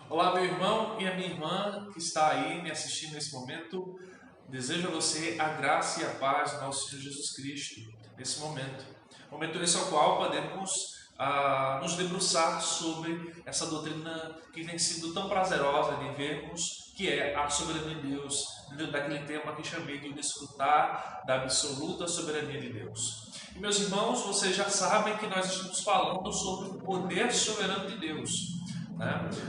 Olá, meu irmão e a minha irmã que está aí me assistindo nesse momento. Desejo a você a graça e a paz do nosso Senhor Jesus Cristo nesse momento. Momento esse ao qual podemos nos debruçar sobre essa doutrina que tem sido tão prazerosa de vermos, que é a soberania de Deus, daquele tema que chamei de desfrutar da absoluta soberania de Deus. E meus irmãos, vocês já sabem que nós estamos falando sobre o poder soberano de Deus.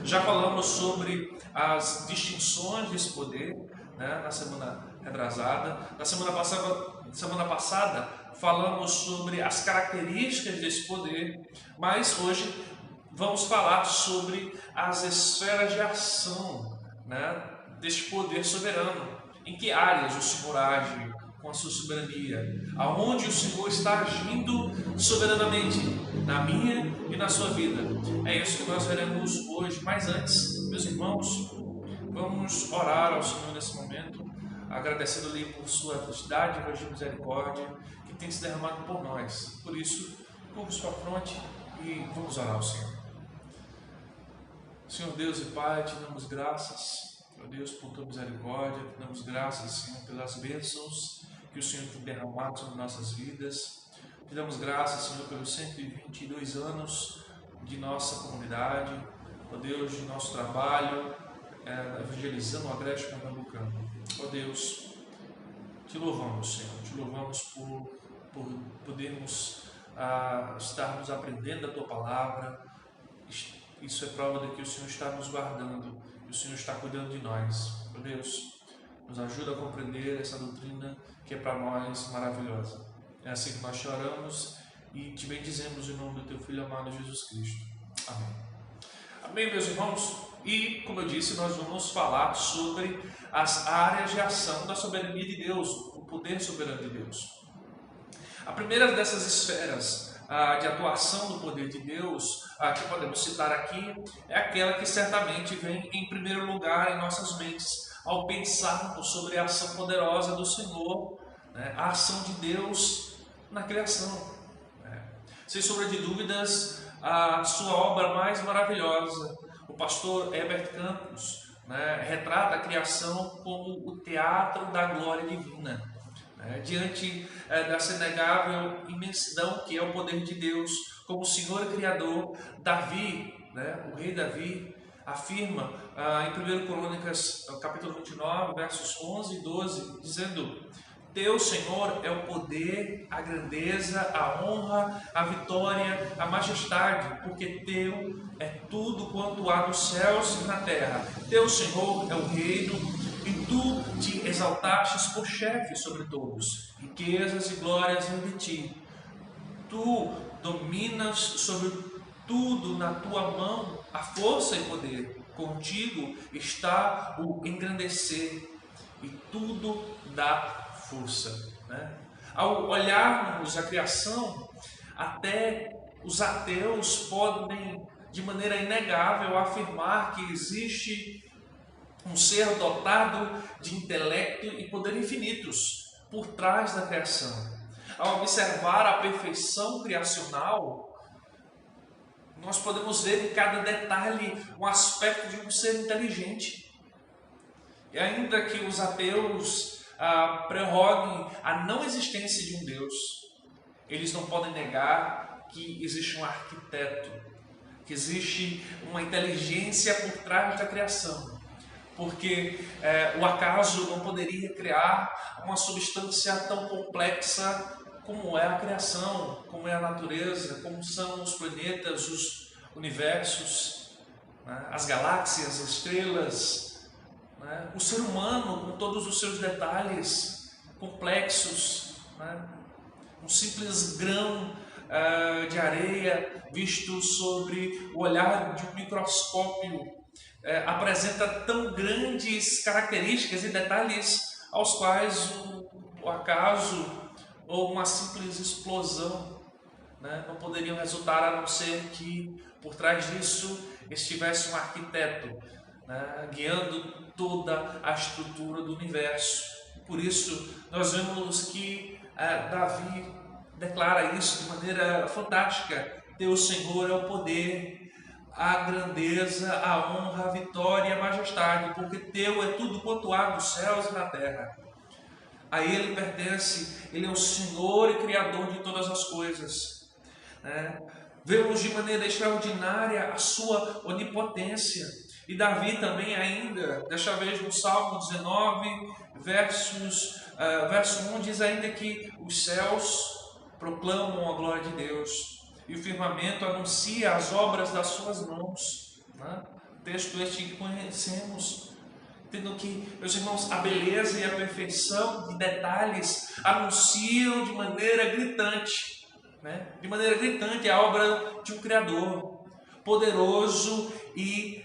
Já falamos sobre as distinções desse poder, na semana retrasada. Na semana passada falamos sobre as características desse poder, mas hoje vamos falar sobre as esferas de ação, deste poder soberano. Em que áreas o Senhor age com a sua soberania? Aonde o Senhor está agindo soberanamente na minha e na sua vida? É isso que nós veremos hoje. Mas antes, meus irmãos, vamos orar ao Senhor nesse momento, agradecendo-lhe por sua santidade e misericórdia que tem se derramado por nós. Por isso, vamos para a fronte e vamos orar ao Senhor. Senhor Deus e Pai, te damos graças, ó Deus, por tua misericórdia, te damos graças, Senhor, pelas bênçãos que o Senhor tem derramado sobre nossas vidas. Te damos graças, Senhor, pelos 122 anos de nossa comunidade, ó Deus, de nosso trabalho, evangelizando o Agreste Pernambucano. Ó Deus, te louvamos, Senhor, te louvamos por podermos estarmos aprendendo a tua palavra. Isso é prova de que o Senhor está nos guardando e o Senhor está cuidando de nós. Ó Deus, nos ajuda a compreender essa doutrina que é para nós maravilhosa. É assim que nós choramos e te bendizemos em nome do teu Filho amado Jesus Cristo. Amém. Amém, meus irmãos? E, como eu disse, nós vamos falar sobre as áreas de ação da soberania de Deus, o poder soberano de Deus. A primeira dessas esferas de atuação do poder de Deus, que podemos citar aqui, é aquela que certamente vem em primeiro lugar em nossas mentes, ao pensarmos sobre a ação poderosa do Senhor, a ação de Deus na criação. Sem sombra de dúvidas, a sua obra mais maravilhosa, o pastor Herbert Campos, retrata a criação como o teatro da glória divina. Diante dessa inegável imensidão que é o poder de Deus, como Senhor e Criador, Davi, o rei Davi, afirma em 1 Crônicas, capítulo 29, versos 11 e 12, dizendo: Teu, Senhor, é o poder, a grandeza, a honra, a vitória, a majestade, porque teu é tudo quanto há nos céus e na terra. Teu, Senhor, é o reino, e tu te exaltastes por chefe sobre todos. Riquezas e glórias vêm de ti. Tu dominas sobre tudo, na tua mão a força e poder. Contigo está o engrandecer, e tudo dá força. Ao olharmos a criação, até os ateus podem, de maneira inegável, afirmar que existe um ser dotado de intelecto e poder infinitos por trás da criação. Ao observar a perfeição criacional, nós podemos ver em cada detalhe um aspecto de um ser inteligente. E ainda que os ateus prorroguem a não existência de um Deus, eles não podem negar que existe um arquiteto, que existe uma inteligência por trás da criação. Porque o acaso não poderia criar uma substância tão complexa como é a criação, como é a natureza, como são os planetas, os universos, as galáxias, as estrelas, o ser humano com todos os seus detalhes complexos, um simples grão de areia visto sobre o olhar de um microscópio apresenta tão grandes características e detalhes aos quais o acaso ou uma simples explosão não poderiam resultar, a não ser que por trás disso estivesse um arquiteto guiando toda a estrutura do universo. Por isso nós vemos que Davi declara isso de maneira fantástica: Teu, Senhor, é o poder, a grandeza, a honra, a vitória e a majestade, porque teu é tudo quanto há nos céus e na terra. A Ele pertence, Ele é o Senhor e Criador de todas as coisas. Vemos de maneira extraordinária a sua onipotência. E Davi também ainda, desta vez no Salmo 19, verso 1, diz ainda que os céus proclamam a glória de Deus e o firmamento anuncia as obras das suas mãos. Texto este que conhecemos, tendo que, meus irmãos, a beleza e a perfeição de detalhes anunciam de maneira gritante, de maneira gritante a obra de um Criador poderoso. E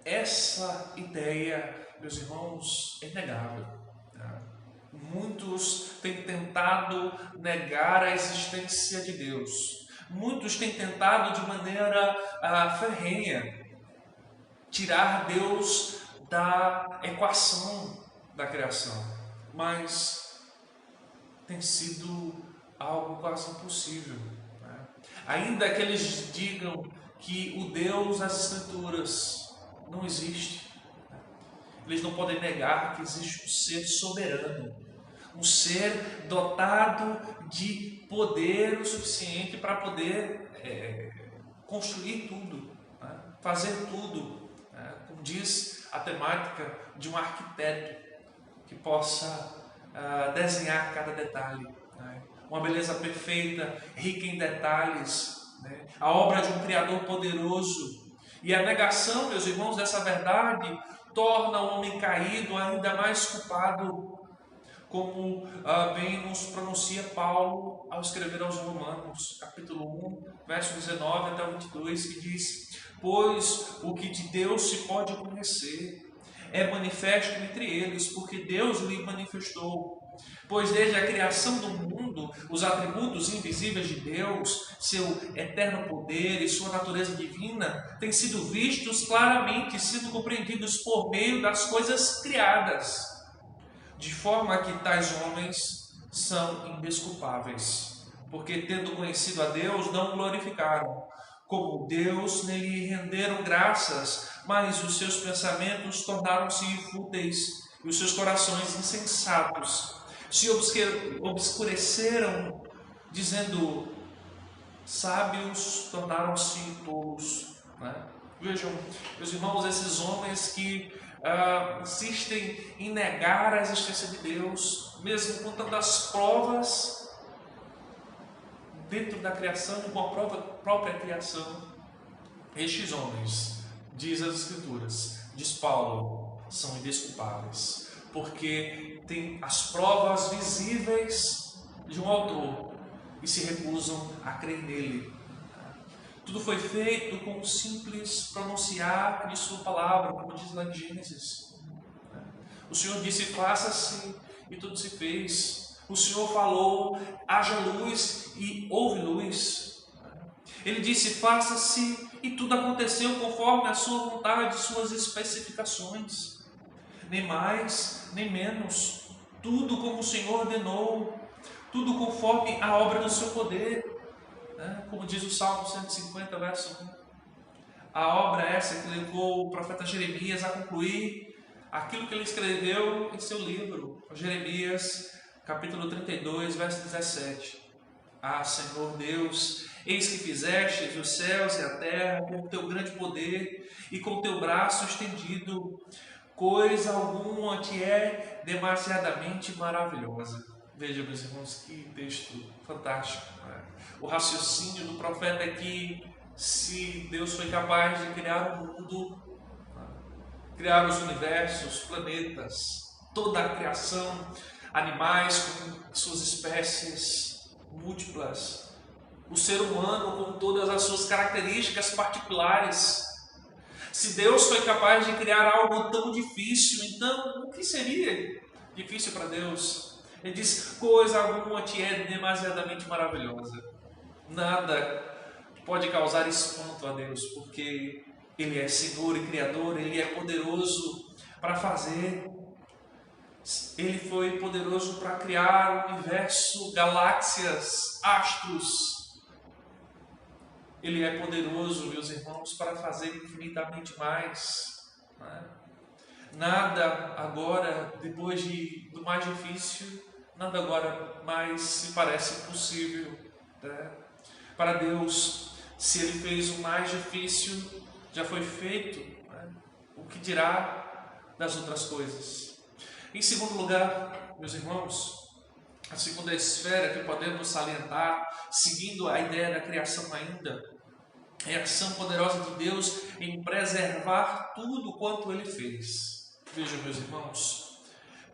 essa ideia, meus irmãos, é inegável. Muitos têm tentado negar a existência de Deus. Muitos têm tentado de maneira ferrenha tirar Deus da equação da criação, mas tem sido algo quase impossível. Ainda que eles digam que o Deus das Escrituras não existe, eles não podem negar que existe um ser soberano, um ser dotado de poder o suficiente para poder construir tudo, fazer tudo, como diz a temática de um arquiteto que possa desenhar cada detalhe, uma beleza perfeita, rica em detalhes, a obra de um Criador poderoso. E a negação, meus irmãos, dessa verdade torna o homem caído ainda mais culpado, como bem nos pronuncia Paulo ao escrever aos Romanos, capítulo 1, verso 19 até 22, que diz: pois o que de Deus se pode conhecer é manifesto entre eles, porque Deus lhe manifestou. Pois desde a criação do mundo, os atributos invisíveis de Deus, seu eterno poder e sua natureza divina, têm sido vistos claramente, sendo compreendidos por meio das coisas criadas, de forma que tais homens são indesculpáveis, porque tendo conhecido a Deus, não o glorificaram como Deus, nem lhe renderam graças, mas os seus pensamentos tornaram-se fúteis e os seus corações insensatos se obscureceram, dizendo: sábios tornaram-se tolos. Vejam, meus irmãos, esses homens que insistem em negar a existência de Deus, mesmo com tantas provas dentro da criação e com a própria criação, estes homens, diz as Escrituras, diz Paulo, são indesculpáveis, porque tem as provas visíveis de um autor e se recusam a crer nele. Tudo foi feito com o simples pronunciar de sua palavra, como diz lá em Gênesis. O Senhor disse: faça-se, e tudo se fez. O Senhor falou: haja luz, e houve luz. Ele disse: faça-se, e tudo aconteceu conforme a sua vontade e suas especificações. Nem mais, nem menos. Tudo como o Senhor ordenou. Tudo conforme a obra do seu poder. Como diz o Salmo 150, verso 1. A obra essa que levou o profeta Jeremias a concluir aquilo que ele escreveu em seu livro, Jeremias, capítulo 32, verso 17. Ah, Senhor Deus, eis que fizestes os céus e a terra com o teu grande poder e com o teu braço estendido. Coisa alguma te é demasiadamente maravilhosa. Veja, meus irmãos, que texto fantástico. O raciocínio do profeta é que se Deus foi capaz de criar o mundo, criar os universos, planetas, toda a criação, animais com suas espécies múltiplas, o ser humano com todas as suas características particulares, se Deus foi capaz de criar algo tão difícil, então o que seria difícil para Deus? Ele diz: coisa alguma te é demasiadamente maravilhosa. Nada pode causar espanto a Deus, porque Ele é Senhor e Criador, Ele é poderoso para fazer. Ele foi poderoso para criar o universo, galáxias, astros. Ele é poderoso, meus irmãos, para fazer infinitamente mais. Né? Nada agora, depois do mais difícil, nada agora mais se parece possível. Né? Para Deus, se Ele fez o mais difícil, já foi feito. Né? O que dirá das outras coisas? Em segundo lugar, meus irmãos, a segunda esfera que podemos salientar, seguindo a ideia da criação ainda, é a ação poderosa de Deus em preservar tudo quanto Ele fez. Vejam, meus irmãos,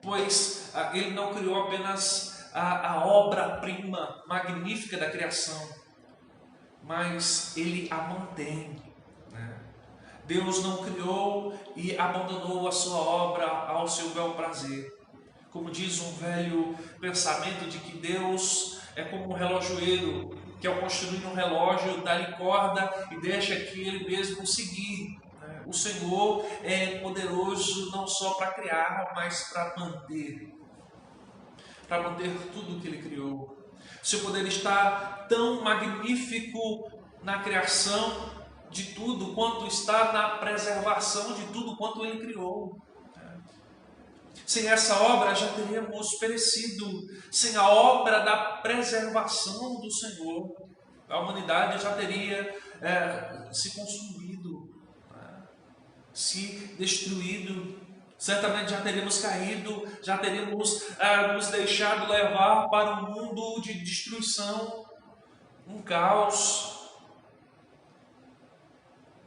pois Ele não criou apenas a obra-prima magnífica da criação, mas Ele a mantém. Né? Deus não criou e abandonou a sua obra ao seu bel prazer. Como diz um velho pensamento de que Deus é como um relojoeiro, que ao construir um relógio dá-lhe corda e deixa que ele mesmo seguir. O Senhor é poderoso não só para criar, mas para manter tudo o que Ele criou. Seu poder está tão magnífico na criação de tudo, quanto está na preservação de tudo quanto Ele criou. Sem essa obra já teríamos perecido. Sem a obra da preservação do Senhor, a humanidade já teria se consumido, se destruído. Certamente já teríamos caído, já teríamos nos deixado levar para um mundo de destruição, um caos,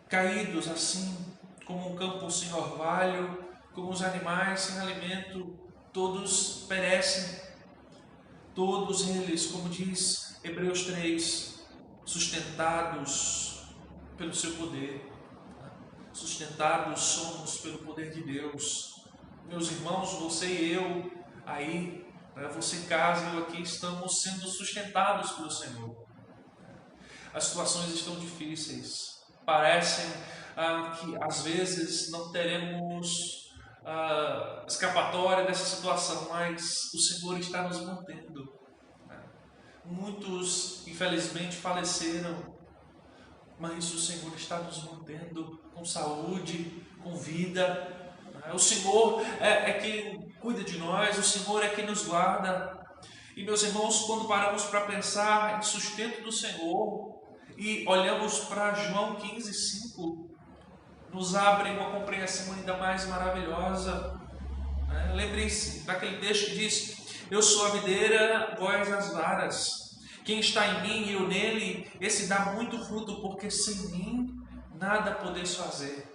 caídos assim, como um campo sem orvalho, como os animais sem alimento, todos perecem, todos eles, como diz Hebreus 3, sustentados pelo seu poder. Sustentados somos pelo poder de Deus. Meus irmãos, você e eu aí, você em casa e eu aqui, estamos sendo sustentados pelo Senhor. As situações estão difíceis, parecem que às vezes não teremos escapatória dessa situação, mas o Senhor está nos mantendo. Muitos, infelizmente, faleceram, mas o Senhor está nos mantendo com saúde, com vida. O Senhor é quem cuida de nós, o Senhor é quem nos guarda. E, meus irmãos, quando paramos para pensar em sustento do Senhor e olhamos para João 15:5, nos abre uma compreensão ainda mais maravilhosa. Lembre-se daquele texto que diz: eu sou a videira, vós as varas. Quem está em mim e eu nele, esse dá muito fruto, porque sem mim nada podeis fazer.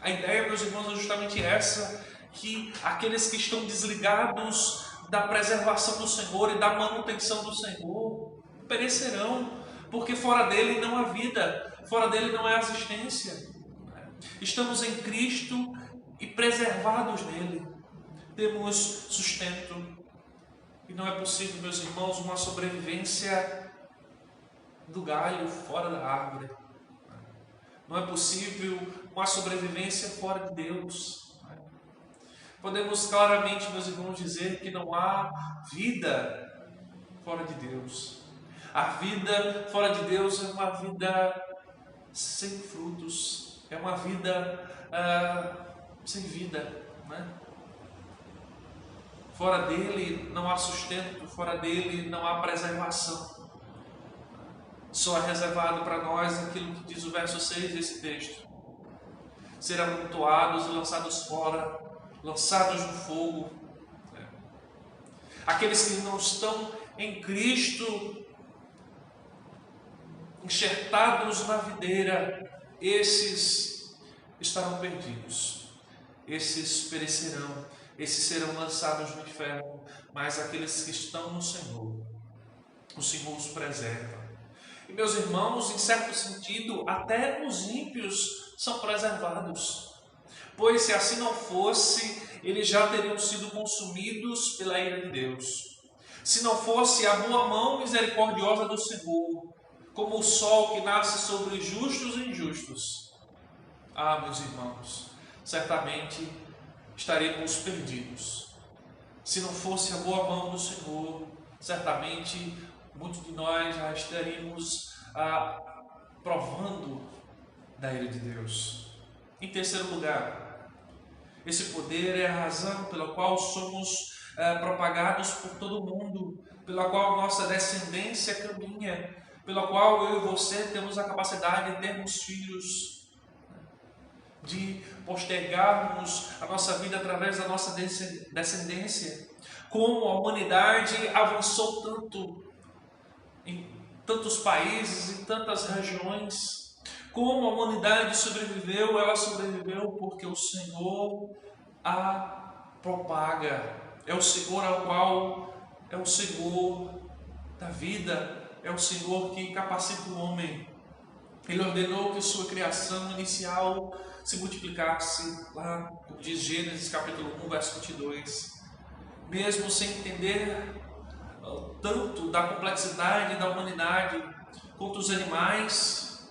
A ideia, meus irmãos, é justamente essa, que aqueles que estão desligados da preservação do Senhor e da manutenção do Senhor perecerão, porque fora dele não há vida, fora dele não há existência. Estamos em Cristo e preservados nele, temos sustento. E não é possível, meus irmãos, uma sobrevivência do galho fora da árvore. Não é possível uma sobrevivência fora de Deus. Podemos claramente, meus irmãos, dizer que não há vida fora de Deus. A vida fora de Deus é uma vida sem frutos, é uma vida sem vida, né? Fora dele não há sustento, fora dele não há preservação. Só é reservado para nós aquilo que diz o verso 6 desse texto: serão amontoados e lançados fora, lançados no fogo. Aqueles que não estão em Cristo, enxertados na videira, esses estarão perdidos, esses perecerão, esses serão lançados no inferno. Mas aqueles que estão no Senhor, o Senhor os preserva. E, meus irmãos, em certo sentido, até os ímpios são preservados, pois se assim não fosse, eles já teriam sido consumidos pela ira de Deus. Se não fosse a boa mão misericordiosa do Senhor, como o sol que nasce sobre justos e injustos, meus irmãos, certamente estaremos perdidos. Se não fosse a boa mão do Senhor, certamente muitos de nós já estaríamos provando da ira de Deus. Em terceiro lugar, esse poder é a razão pela qual somos propagados por todo o mundo, pela qual nossa descendência caminha, pela qual eu e você temos a capacidade de termos filhos, de postergarmos a nossa vida através da nossa descendência. Como a humanidade avançou tanto em tantos países, em tantas regiões, como a humanidade sobreviveu, ela sobreviveu porque o Senhor a propaga. É o Senhor ao qual é o Senhor da vida, é o Senhor que capacita o homem. Ele ordenou que sua criação inicial se multiplicasse, lá como diz Gênesis capítulo 1, verso 22. Mesmo sem entender tanto da complexidade da humanidade quanto os animais,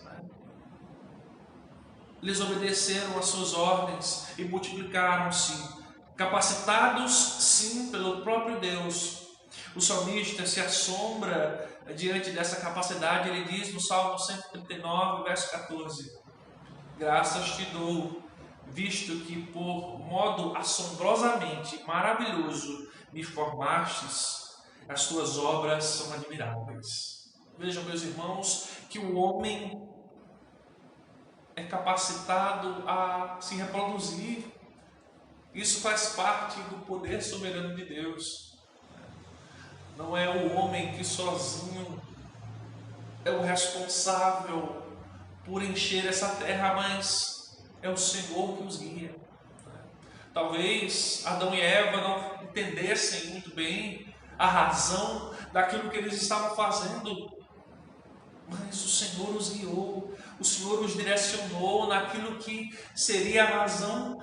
eles obedeceram às suas ordens e multiplicaram-se, capacitados sim pelo próprio Deus. O salmista se assombra diante dessa capacidade. Ele diz no Salmo 139, verso 14: graças te dou, visto que por modo assombrosamente maravilhoso me formastes, as tuas obras são admiráveis. Vejam, meus irmãos, que o homem é capacitado a se reproduzir. Isso faz parte do poder soberano de Deus. Não é o homem que sozinho é o responsável por encher essa terra, mas é o Senhor que os guia. Talvez Adão e Eva não entendessem muito bem a razão daquilo que eles estavam fazendo, mas o Senhor os guiou, o Senhor os direcionou naquilo que seria a razão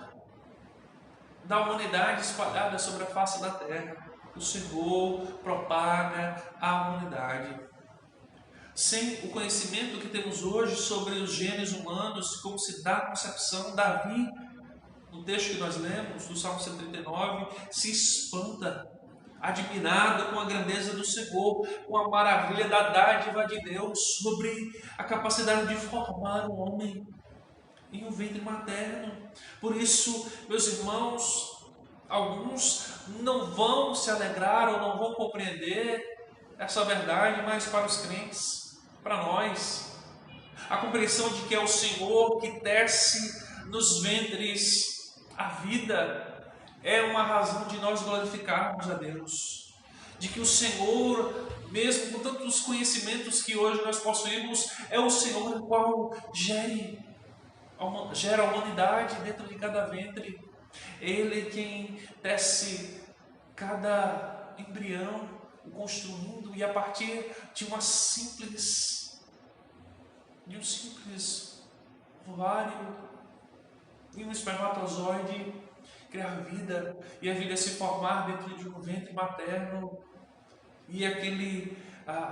da humanidade espalhada sobre a face da terra. O Senhor propaga a humanidade. Sem o conhecimento que temos hoje sobre os genes humanos, como se dá a concepção, Davi, no texto que nós lemos, do Salmo 139, se espanta, admirado com a grandeza do Senhor, com a maravilha da dádiva de Deus sobre a capacidade de formar um homem em um ventre materno. Por isso, meus irmãos, alguns não vão se alegrar ou não vão compreender essa verdade, mas para os crentes, para nós, a compreensão de que é o Senhor que tece nos ventres a vida é uma razão de nós glorificarmos a Deus, de que o Senhor, mesmo com tantos conhecimentos que hoje nós possuímos, é o Senhor o qual gera a humanidade dentro de cada ventre. Ele é quem tece cada embrião, o construindo, e a partir de um simples ovário e um espermatozoide criar vida, e a vida se formar dentro de um ventre materno, e aquele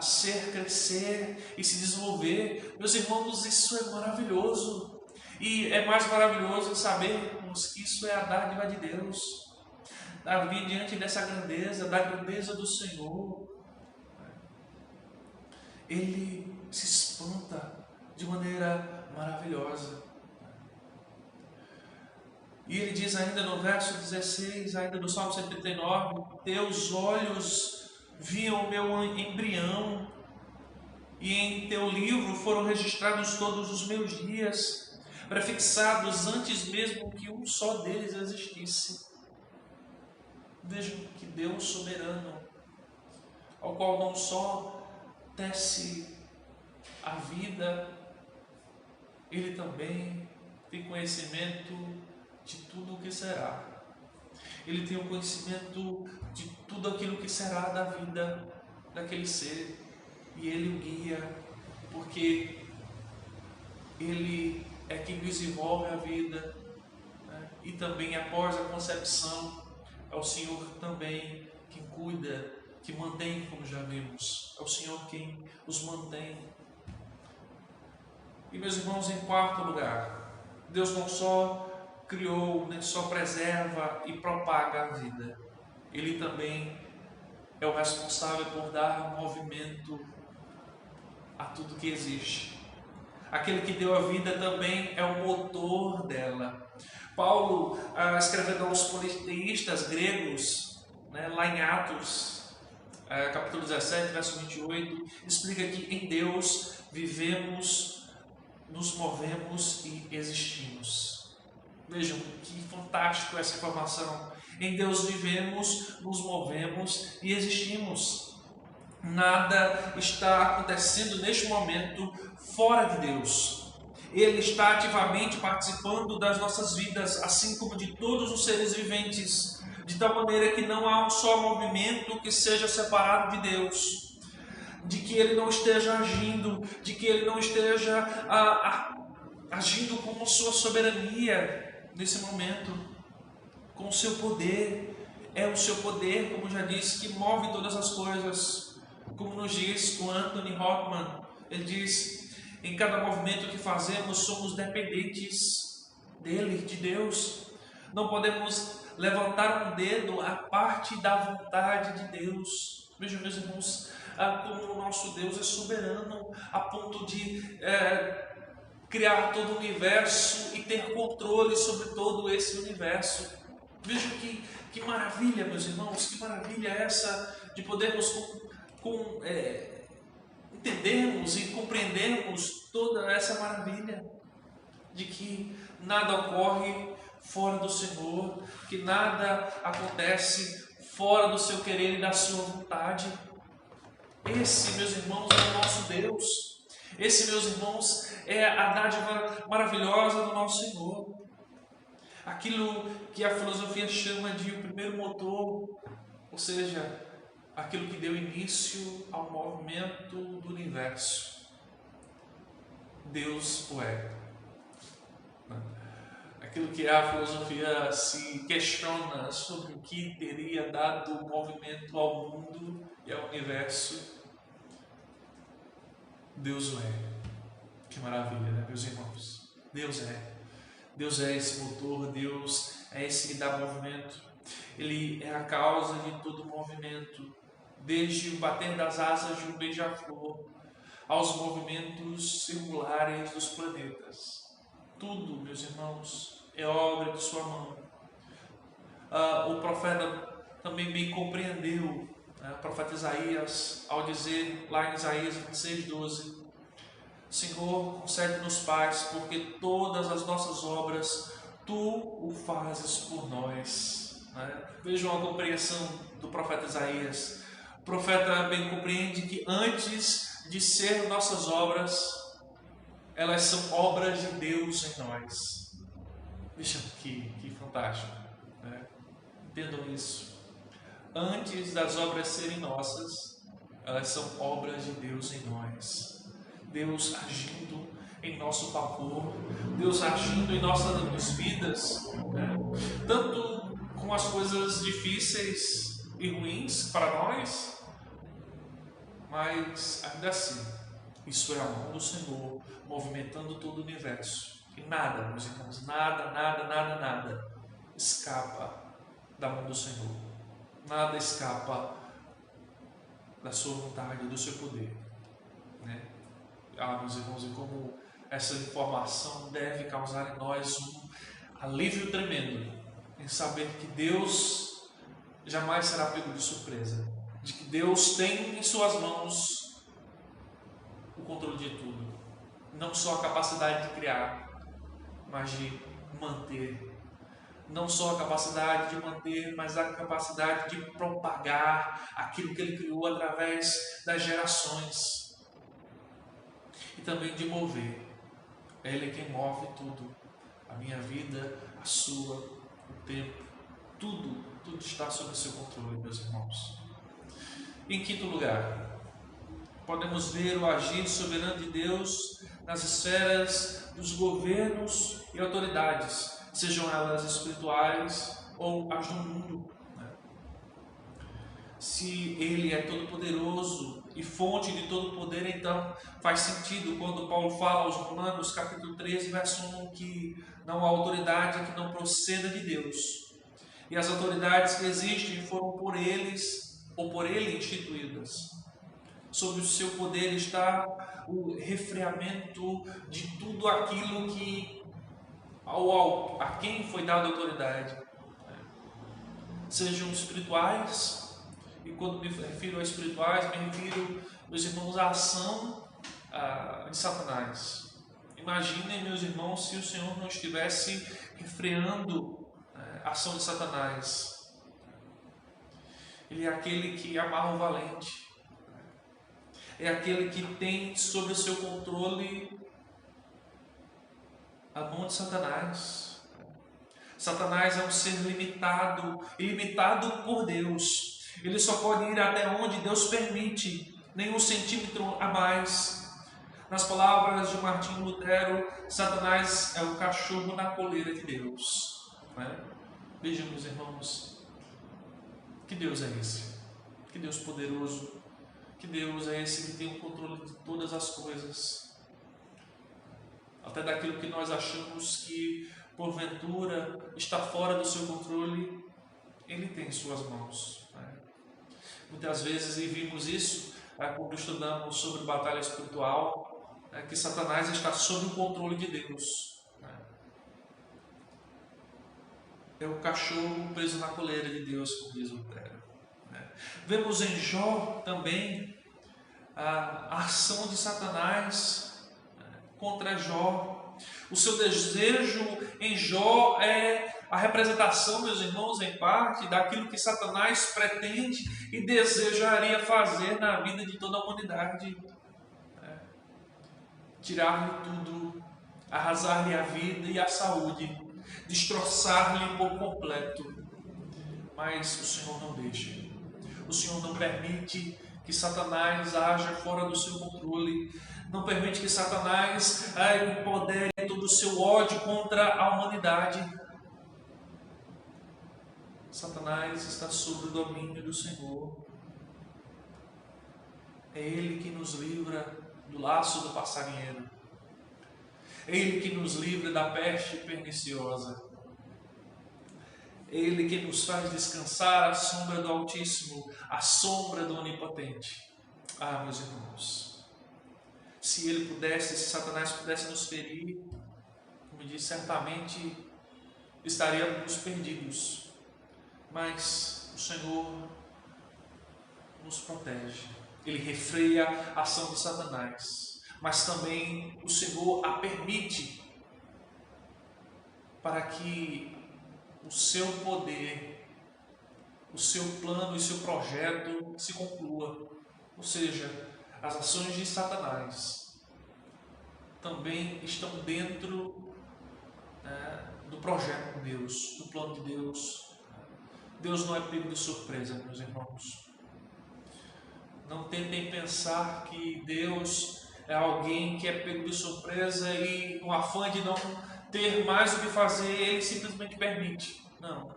ser crescer e se desenvolver. Meus irmãos, isso é maravilhoso. E é mais maravilhoso sabermos que isso é a dádiva de Deus. Davi, diante dessa grandeza, da grandeza do Senhor, ele se espanta de maneira maravilhosa. E ele diz ainda no verso 16, ainda do Salmo 139, teus olhos viam o meu embrião, e em teu livro foram registrados todos os meus dias, prefixados antes mesmo que um só deles existisse. Vejam que Deus soberano, ao qual não só tece a vida, ele também tem conhecimento de tudo o que será. Ele tem o conhecimento de tudo aquilo que será da vida daquele ser, e ele o guia, porque ele é quem desenvolve a vida, né? E também após a concepção é o Senhor também quem cuida, que mantém, como já vimos, é o Senhor quem os mantém. E meus irmãos, em quarto lugar, Deus não só criou, nem só preserva e propaga a vida, Ele também é o responsável por dar movimento a tudo que existe. Aquele que deu a vida também é o motor dela. Paulo, escrevendo aos politeístas gregos, né, lá em Atos, capítulo 17, verso 28, explica que em Deus vivemos, nos movemos e existimos. Vejam que fantástico essa informação. Em Deus vivemos, nos movemos e existimos. Nada está acontecendo neste momento fora de Deus. Ele está ativamente participando das nossas vidas, assim como de todos os seres viventes, de tal maneira que não há um só movimento que seja separado de Deus, de que Ele não esteja agindo, de que Ele não esteja agindo com a sua soberania nesse momento, com o seu poder. É o seu poder, como já disse, que move todas as coisas. Como nos diz o Anthony Hoffman, ele diz: em cada movimento que fazemos somos dependentes dele, de Deus. Não podemos levantar um dedo à parte da vontade de Deus. Vejam, meus irmãos, como o nosso Deus é soberano a ponto de criar todo o universo e ter controle sobre todo esse universo. Vejam que maravilha, meus irmãos, que maravilha é essa de podermos entendermos e compreendermos toda essa maravilha de que nada ocorre fora do Senhor, que nada acontece fora do seu querer e da sua vontade. Esse, meus irmãos, é o nosso Deus. Esse, meus irmãos, é a dádiva maravilhosa do nosso Senhor. Aquilo que a filosofia chama de o primeiro motor, ou seja, aquilo que deu início ao movimento do universo. Deus o é. Aquilo que a filosofia se questiona sobre o que teria dado movimento ao mundo e ao universo, Deus o é. Que maravilha, né, meus irmãos? Deus é. Deus é esse motor, Deus é esse que dá movimento. Ele é a causa de todo movimento, desde o bater das asas de um beija-flor aos movimentos circulares dos planetas. Tudo, meus irmãos, é obra de sua mão. O profeta também bem compreendeu, o profeta Isaías, ao dizer lá em Isaías 26:12, Senhor, concede-nos paz, porque todas as nossas obras Tu o fazes por nós. Vejam a compreensão do profeta Isaías. O profeta bem compreende que antes de ser nossas obras, elas são obras de Deus em nós. Vejam que fantástico. Entendam isso. Antes das obras serem nossas, elas são obras de Deus em nós. Deus agindo em nosso favor, Deus agindo em nossas vidas, tanto com as coisas difíceis e ruins para nós, mas ainda assim, isso é a mão do Senhor movimentando todo o universo. E nada, meus irmãos, nada escapa da mão do Senhor. Nada escapa da sua vontade, do seu poder. Meus irmãos, e como essa informação deve causar em nós um alívio tremendo em saber que Deus jamais será pego de surpresa, de que Deus tem em suas mãos o controle de tudo, não só a capacidade de criar, mas de manter, não só a capacidade de manter, mas a capacidade de propagar aquilo que Ele criou através das gerações. E também de mover. Ele é quem move tudo. A minha vida, a sua, o tempo, tudo está sob o seu controle, meus irmãos. Em quinto lugar, podemos ver o agir soberano de Deus nas esferas dos governos e autoridades, sejam elas espirituais ou as do mundo. Se Ele é todo-poderoso e fonte de todo poder, então faz sentido quando Paulo fala aos Romanos, capítulo 13, verso 1, que não há autoridade que não proceda de Deus. E as autoridades que existem foram por eles ou por Ele instituídas. Sobre o seu poder está o refreamento de tudo aquilo que a quem foi dada autoridade, sejam espirituais, e quando me refiro a espirituais, me refiro, meus irmãos, à ação de Satanás. Imaginem, meus irmãos, se o Senhor não estivesse refreando a ação de Satanás. Ele é aquele que amarra o valente, é aquele que tem sob o seu controle a mão de Satanás. Satanás é um ser limitado, ilimitado por Deus. Ele só pode ir até onde Deus permite, nem um centímetro a mais. Nas palavras de Martinho Lutero, Satanás é o cachorro na coleira de Deus. Vejam, meus irmãos, que Deus é esse? Que Deus poderoso, que Deus é esse que tem o controle de todas as coisas, até daquilo que nós achamos que porventura está fora do seu controle, Ele tem em suas mãos. Muitas vezes, e vimos isso quando estudamos sobre batalha espiritual, que Satanás está sob o controle de Deus. É o cachorro preso na coleira de Deus, como diz Lutero. Vemos em Jó também a ação de Satanás contra Jó. O seu desejo em Jó é a representação, meus irmãos, em parte, daquilo que Satanás pretende e desejaria fazer na vida de toda a humanidade. Tirar-lhe tudo, arrasar-lhe a vida e a saúde, destroçar-lhe por completo. Mas o Senhor não deixa. O Senhor não permite que Satanás haja fora do seu controle. Não permite que Satanás empodere todo o seu ódio contra a humanidade. Satanás está sob o domínio do Senhor. É Ele que nos livra do laço do passarinheiro. É Ele que nos livra da peste perniciosa. É Ele que nos faz descansar à sombra do Altíssimo, à sombra do Onipotente. Meus irmãos, se Ele pudesse, se Satanás pudesse nos ferir, como disse, certamente estaríamos perdidos. Mas o Senhor nos protege. Ele refreia a ação de Satanás, mas também o Senhor a permite para que o seu poder, o seu plano e seu projeto se conclua. Ou seja, as ações de Satanás também estão dentro do projeto de Deus, do plano de Deus. Deus não é pego de surpresa, meus irmãos. Não tentem pensar que Deus é alguém que é pego de surpresa e no afã de não ter mais o que fazer, Ele simplesmente permite. Não.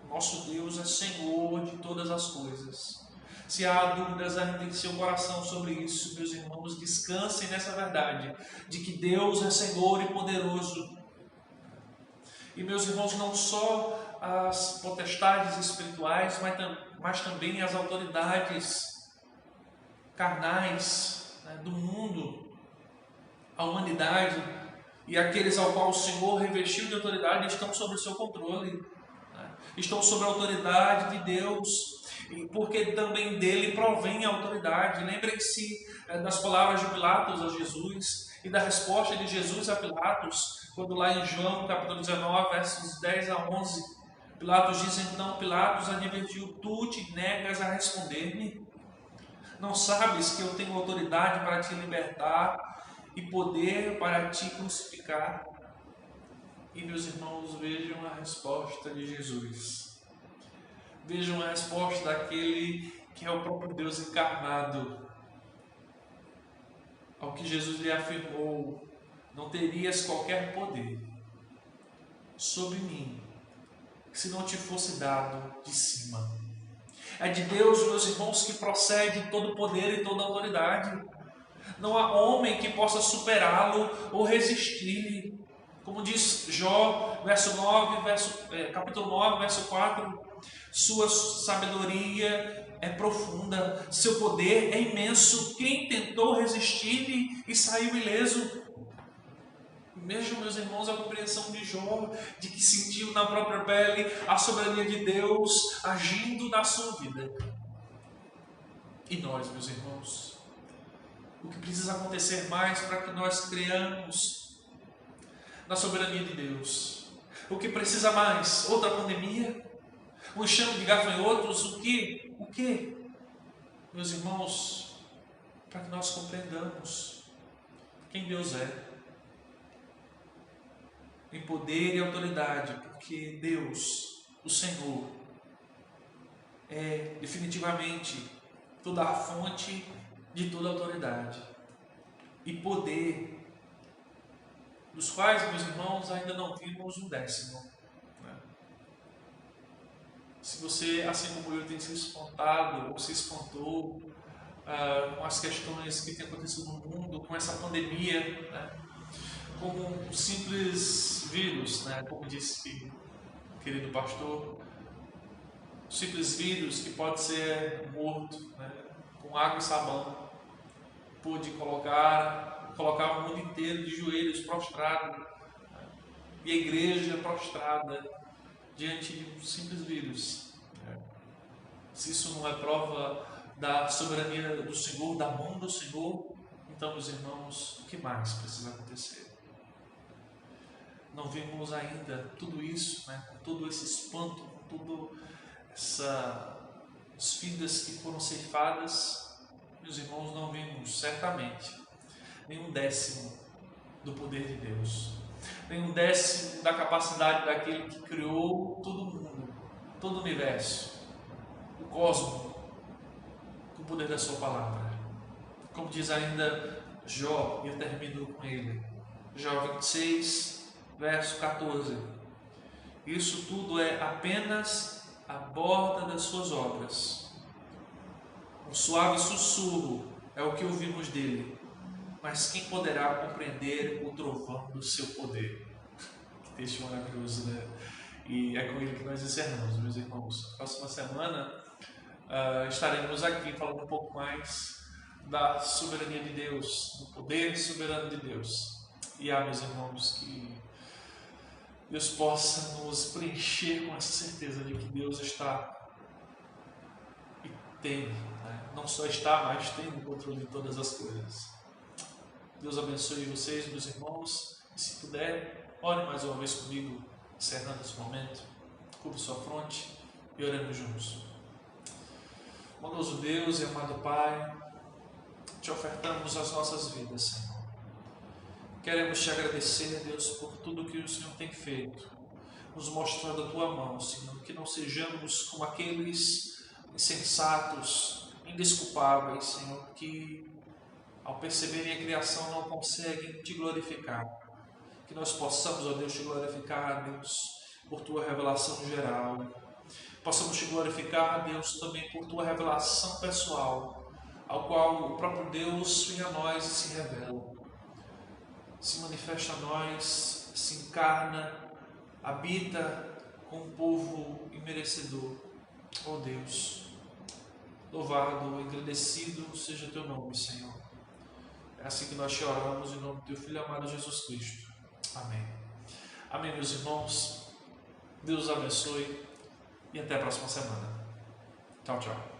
Nosso Deus é Senhor de todas as coisas. Se há dúvidas ainda em seu coração sobre isso, meus irmãos, descansem nessa verdade, de que Deus é Senhor e poderoso. E, meus irmãos, não só as potestades espirituais, mas também as autoridades carnais do mundo, a humanidade e aqueles ao qual o Senhor revestiu de autoridade estão sob o seu controle, estão sob a autoridade de Deus, porque também dele provém a autoridade. Lembrem-se das palavras de Pilatos a Jesus e da resposta de Jesus a Pilatos, quando lá em João capítulo 19, versos 10 a 11, Pilatos diz então, Pilatos advertiu, tu te negas a responder-me? Não sabes que eu tenho autoridade para te libertar e poder para te crucificar? E, meus irmãos, vejam a resposta de Jesus. Vejam a resposta daquele que é o próprio Deus encarnado. Ao que Jesus lhe afirmou, não terias qualquer poder sobre mim, se não te fosse dado de cima. É de Deus, meus irmãos, que procede todo o poder e toda a autoridade. Não há homem que possa superá-lo ou resistir-lhe. Como diz Jó, capítulo 9, verso 4, sua sabedoria é profunda, seu poder é imenso. Quem tentou resistir e saiu ileso? Vejam, meus irmãos, a compreensão de Jó, de que sentiu na própria pele a soberania de Deus agindo na sua vida. E nós, meus irmãos, o que precisa acontecer mais para que nós creamos na soberania de Deus? O que precisa mais? Outra pandemia? Um enxame de gafanhotos? O que? O que? Meus irmãos, para que nós compreendamos quem Deus é, em poder e autoridade, porque Deus, o Senhor, é definitivamente toda a fonte de toda autoridade e poder, dos quais, meus irmãos, ainda não vimos um décimo. Né? Se você, assim como eu, tem se espantado ou se espantou com as questões que têm acontecido no mundo, com essa pandemia, né? Como um simples vírus, né? Como disse o querido pastor, um simples vírus que pode ser morto, né? Com água e sabão, pôde colocar o mundo inteiro de joelhos prostrado, né? E a igreja prostrada diante de um simples vírus. Né? Se isso não é prova da soberania do Senhor, da mão do Senhor, então, meus irmãos, o que mais precisa acontecer? Não vimos ainda tudo isso, né? Com todo esse espanto, com todas as vidas que foram ceifadas, meus irmãos, não vimos certamente nenhum décimo do poder de Deus, nenhum décimo da capacidade daquele que criou todo mundo, todo o universo, o cosmos, com o poder da sua palavra. Como diz ainda Jó, e eu termino com ele, Jó 26, verso 14: isso tudo é apenas a borda das suas obras. Um suave sussurro é o que ouvimos dele, mas quem poderá compreender o trovão do seu poder? Que texto maravilhoso, né? E é com ele que nós encerramos, meus irmãos. Próxima semana estaremos aqui falando um pouco mais da soberania de Deus, do poder soberano de Deus. E meus irmãos, que Deus possa nos preencher com essa certeza de que Deus está e tem, né? Não só está, mas tem o controle de todas as coisas. Deus abençoe vocês, meus irmãos, e se puder, ore mais uma vez comigo, encerrando esse momento, cubra sua fronte e oremos juntos. Bondoso Deus e amado Pai, te ofertamos as nossas vidas, Senhor. Queremos te agradecer, Deus, por tudo que o Senhor tem feito, nos mostrando a tua mão, Senhor, que não sejamos como aqueles insensatos, indesculpáveis, Senhor, que ao perceberem a criação não conseguem te glorificar. Que nós possamos, ó Deus, te glorificar, Deus, por tua revelação geral. Possamos te glorificar, Deus, também por tua revelação pessoal, ao qual o próprio Deus vem a nós e se revela. Se manifesta a nós, se encarna, habita com o povo imerecedor. Ó Deus, louvado, engrandecido seja teu nome, Senhor. É assim que nós te oramos em nome do teu Filho amado Jesus Cristo. Amém. Amém, meus irmãos. Deus os abençoe e até a próxima semana. Tchau, tchau.